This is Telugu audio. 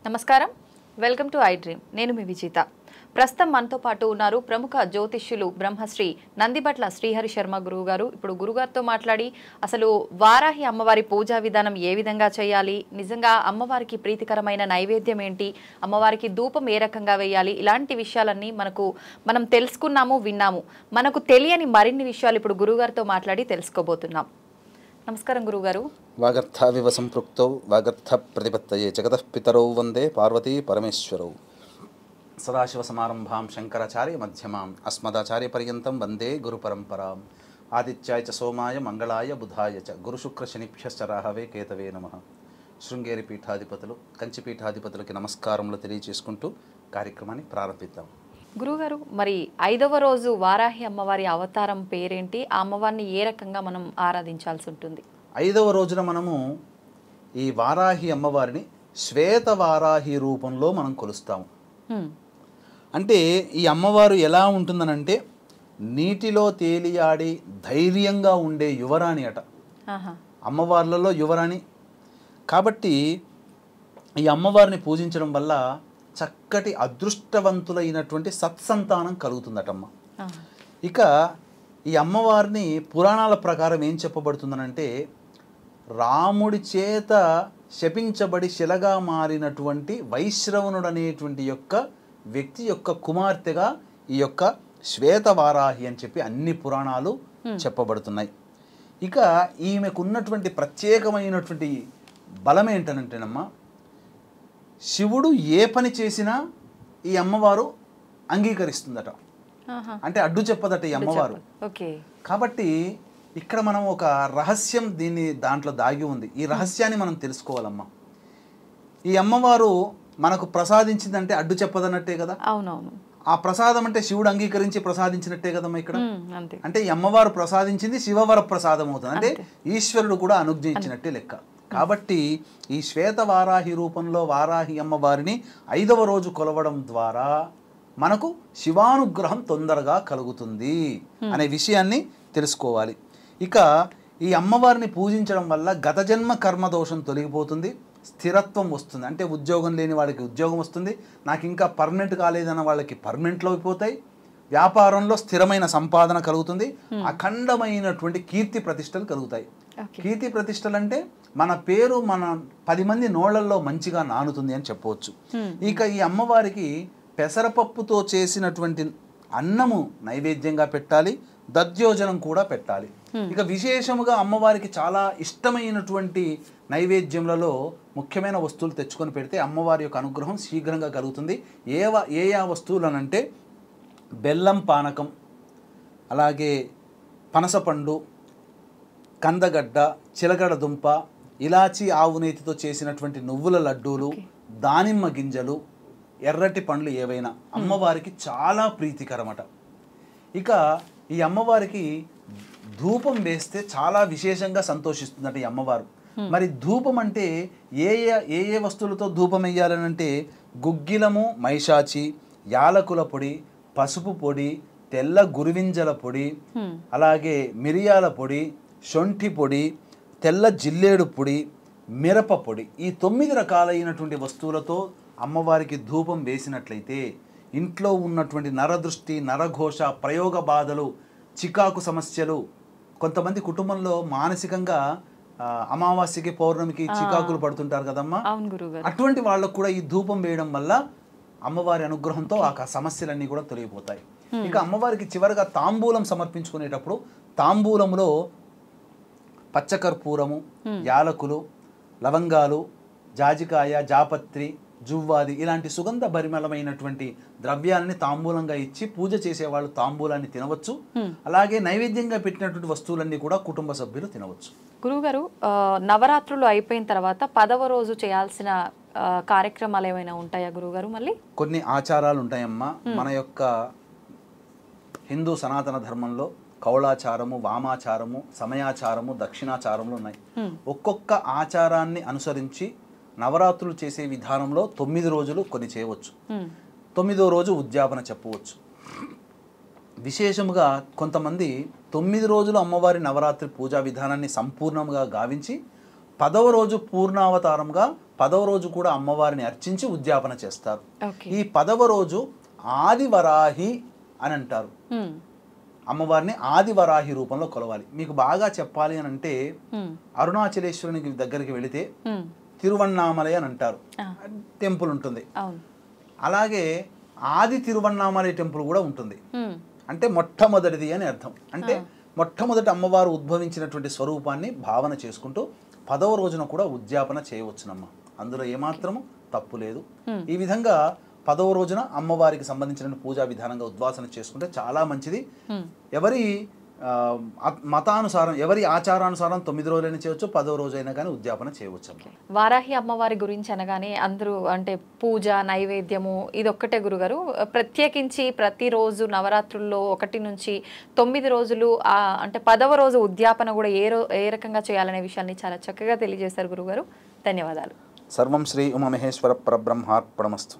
నమస్కారం, వెల్కమ్ టు ఐ డ్రీమ్. నేను మీ విజిత. ప్రస్తుతం మనతో పాటు ఉన్నారు ప్రముఖ జ్యోతిష్యులు బ్రహ్మశ్రీ నందిబట్ల శ్రీహరి శర్మ గురువు గారు. ఇప్పుడు గురుగారితో మాట్లాడి అసలు వారాహి అమ్మవారి పూజా విధానం ఏ విధంగా చేయాలి, నిజంగా అమ్మవారికి ప్రీతికరమైన నైవేద్యం ఏంటి, అమ్మవారికి ధూపం ఏ రకంగా వేయాలి, ఇలాంటి విషయాలన్నీ మనం తెలుసుకున్నాము, విన్నాము. మనకు తెలియని మరిన్ని విషయాలు ఇప్పుడు గురుగారితో మాట్లాడి తెలుసుకోబోతున్నాం. నమస్కారం గురుగారు. వాగర్థావివ సంపృక్తౌ వాగర్థ ప్రతిపత్తయే జగతః పితరౌ వందే పార్వతీ పరమేశ్వరౌ. సదాశివ సమారంభాం శంకరాచార్య మధ్యమాం అస్మదాచార్య పర్యంతం వందే గురు పరంపరాం. ఆదిత్యాయ చ సోమాయ మంగళాయ బుధాయ చ గురుశుక్ర శనిభ్యశ్చ రాహవే కేతవే నమః. శృంగేరి పీఠాధిపతులు, కంచి పీఠాధిపతులకి నమస్కారములు తెలియజేసుకుంటూ కార్యక్రమాన్ని ప్రారంభిద్దాం. గురుగారు, మరి 5వ రోజు వారాహి అమ్మవారి అవతారం పేరేంటి? ఆ అమ్మవారిని ఏ రకంగా మనం ఆరాధించాల్సి ఉంటుంది? 5వ రోజున మనము ఈ వారాహి అమ్మవారిని శ్వేత వారాహి రూపంలో మనం కొలుస్తాము. అంటే ఈ అమ్మవారు ఎలా ఉంటుందనంటే నీటిలో తేలియాడి ధైర్యంగా ఉండే యువరాణి అట. అమ్మవార్లలో యువరాణి కాబట్టి ఈ అమ్మవారిని పూజించడం వల్ల చక్కటి అదృష్టవంతులైనటువంటి సత్సంతానం కలుగుతుందటమ్మ. ఇక ఈ అమ్మవారిని పురాణాల ప్రకారం ఏం చెప్పబడుతుందనంటే రాముడి చేత శపించబడి శిలగా మారినటువంటి వైశ్రవణుడు అనేటువంటి యొక్క వ్యక్తి యొక్క కుమార్తెగా ఈ యొక్క శ్వేతవారాహి అని చెప్పి అన్ని పురాణాలు చెప్పబడుతున్నాయి. ఇక ఈమెకున్నటువంటి ప్రత్యేకమైనటువంటి బలం ఏంటనంటేనమ్మా, శివుడు ఏ పని చేసినా ఈ అమ్మవారు అంగీకరిస్తుందట. అంటే అడ్డు చెప్పదట ఈ అమ్మవారు. కాబట్టి ఇక్కడ మనం ఒక రహస్యం దాంట్లో దాగి ఉంది. ఈ రహస్యాన్ని మనం తెలుసుకోవాలమ్మా. ఈ అమ్మవారు మనకు ప్రసాదించిందంటే అడ్డు చెప్పదన్నట్టే కదా. అవునవును. ఆ ప్రసాదం అంటే శివుడు అంగీకరించి ప్రసాదించినట్టే కదమ్మా ఇక్కడ. అంటే ఈ అమ్మవారు ప్రసాదించింది శివవర ప్రసాదం అవుతుంది. అంటే ఈశ్వరుడు కూడా అనుగ్రహించినట్టే లెక్క. కాబట్టి ఈ శ్వేత వారాహి రూపంలో వారాహి అమ్మవారిని 5వ రోజు కొలవడం ద్వారా మనకు శివానుగ్రహం తొందరగా కలుగుతుంది అనే విషయాన్ని తెలుసుకోవాలి. ఇక ఈ అమ్మవారిని పూజించడం వల్ల గత జన్మ కర్మదోషం తొలగిపోతుంది, స్థిరత్వం వస్తుంది. అంటే ఉద్యోగం లేని వాళ్ళకి ఉద్యోగం వస్తుంది, నాకు ఇంకా పర్మనెంట్ కాలేదన్న వాళ్ళకి పర్మనెంట్లో అయిపోతాయి, వ్యాపారంలో స్థిరమైన సంపాదన కలుగుతుంది, అఖండమైనటువంటి కీర్తి ప్రతిష్టలు కలుగుతాయి. కీర్తి ప్రతిష్టలు అంటే మన పేరు మన 10 మంది నోళ్లలో మంచిగా నానుతుంది అని చెప్పవచ్చు. ఇక ఈ అమ్మవారికి పెసరపప్పుతో చేసినటువంటి అన్నము నైవేద్యంగా పెట్టాలి, దధ్యోజనం కూడా పెట్టాలి. ఇక విశేషముగా అమ్మవారికి చాలా ఇష్టమైనటువంటి నైవేద్యములలో ముఖ్యమైన వస్తువులు తెచ్చుకొని పెడితే అమ్మవారి యొక్క అనుగ్రహం శీఘ్రంగా కలుగుతుంది. ఏ వస్తువులు అనంటే బెల్లం పానకం, అలాగే పనసపండు, కందగడ్డ, చిలకడ దుంప, ఇలాచి ఆవు నేతితో చేసినటువంటి నువ్వుల లడ్డూలు, దానిమ్మ గింజలు, ఎర్రటి పండ్లు ఏవైనా అమ్మవారికి చాలా ప్రీతికరమట. ఇక ఈ అమ్మవారికి ధూపం వేస్తే చాలా విశేషంగా సంతోషిస్తుందట ఈ అమ్మవారు. మరి ధూపం అంటే ఏ వస్తువులతో ధూపం వేయాలనంటే గుగ్గిలము, మైషాచి, యాలకుల పొడి, పసుపు పొడి, తెల్ల గురువింజల పొడి, అలాగే మిరియాల పొడి, శొంఠి పొడి, తెల్ల జిల్లేడు పొడి, మిరప పొడి, ఈ 9 రకాలైనటువంటి వస్తువులతో అమ్మవారికి ధూపం వేసినట్లయితే ఇంట్లో ఉన్నటువంటి నరదృష్టి, నరఘోష, ప్రయోగ బాధలు, చికాకు సమస్యలు, కొంతమంది కుటుంబంలో మానసికంగా అమావాస్యకి పౌర్ణమికి చికాకులు పడుతుంటారు కదమ్మా, అటువంటి వాళ్ళకు కూడా ఈ ధూపం వేయడం వల్ల అమ్మవారి అనుగ్రహంతో ఆ సమస్యలన్నీ కూడా తొలగిపోతాయి. ఇక అమ్మవారికి చివరిగా తాంబూలం సమర్పించుకునేటప్పుడు తాంబూలంలో పచ్చకర్పూరము, యాలకులు, లవంగాలు, జాజికాయ, జాపత్రి, జువ్వాది ఇలాంటి సుగంధ పరిమళమైనటువంటి ద్రవ్యాలని తాంబూలంగా ఇచ్చి పూజ చేసేవాళ్ళు తాంబూలాన్ని తినవచ్చు. అలాగే నైవేద్యంగా పెట్టినటువంటి వస్తువులన్నీ కూడా కుటుంబ సభ్యులు తినవచ్చు. గురువుగారు, నవరాత్రులు అయిపోయిన తర్వాత 10వ రోజు చేయాల్సిన కార్యక్రమాలు ఏమైనా ఉంటాయా గురువుగారు? మళ్ళీ కొన్ని ఆచారాలు ఉంటాయమ్మా. మన యొక్క హిందూ సనాతన ధర్మంలో కౌళాచారము, వామాచారము, సమయాచారము, దక్షిణాచారములు ఉన్నాయి. ఒక్కొక్క ఆచారాన్ని అనుసరించి నవరాత్రులు చేసే విధానంలో 9 రోజులు కొన్ని చేయవచ్చు. 9వ రోజు ఉద్యాపన చెప్పవచ్చు. విశేషముగా కొంతమంది 9 రోజులు అమ్మవారి నవరాత్రి పూజా విధానాన్ని సంపూర్ణంగా గావించి 10వ రోజు పూర్ణావతారంగా 10వ రోజు కూడా అమ్మవారిని అర్చించి ఉద్యాపన చేస్తారు. ఈ 10వ రోజు ఆదివరాహి అని అంటారు. అమ్మవారిని ఆదివరాహి రూపంలో కొలవాలి. మీకు బాగా చెప్పాలి అని అంటే అరుణాచలేశ్వరునికి దగ్గరికి వెళితే తిరువన్నామలై అని అంటారు, టెంపుల్ ఉంటుంది. అలాగే ఆది తిరువన్నామలై టెంపుల్ కూడా ఉంటుంది. అంటే మొట్టమొదటిది అని అర్థం. అంటే మొట్టమొదటి అమ్మవారు ఉద్భవించినటువంటి స్వరూపాన్ని భావన చేసుకుంటూ 10వ రోజున కూడా ఉద్యాపన చేయవచ్చునమ్మ. అందులో ఏమాత్రము తప్పు లేదు. ఈ విధంగా 10వ రోజున అమ్మవారికి సంబంధించిన పూజా విధానంగా ఉద్వాసన చేసుకుంటే చాలా మంచిది. ఎవరి మతానుసారం, ఎవరి ఆచారానుసారం 9 రోజులైనా చేయవచ్చు, 10వ రోజు అయినా కానీ ఉద్యాపన చేయవచ్చు. వారాహి అమ్మవారి గురించి అనగానే అందరూ అంటే పూజ, నైవేద్యము ఇదొక్కటే గురుగారు. ప్రత్యేకించి ప్రతిరోజు నవరాత్రుల్లో 1 నుంచి 9 రోజులు అంటే 10వ రోజు ఉద్యాపన కూడా ఏ రకంగా చేయాలనే విషయాన్ని చాలా చక్కగా తెలియజేశారు గురుగారు. ధన్యవాదాలు. సర్వం శ్రీ ఉమామహేశ్వర పరబ్రహ్మార్పణమస్తు.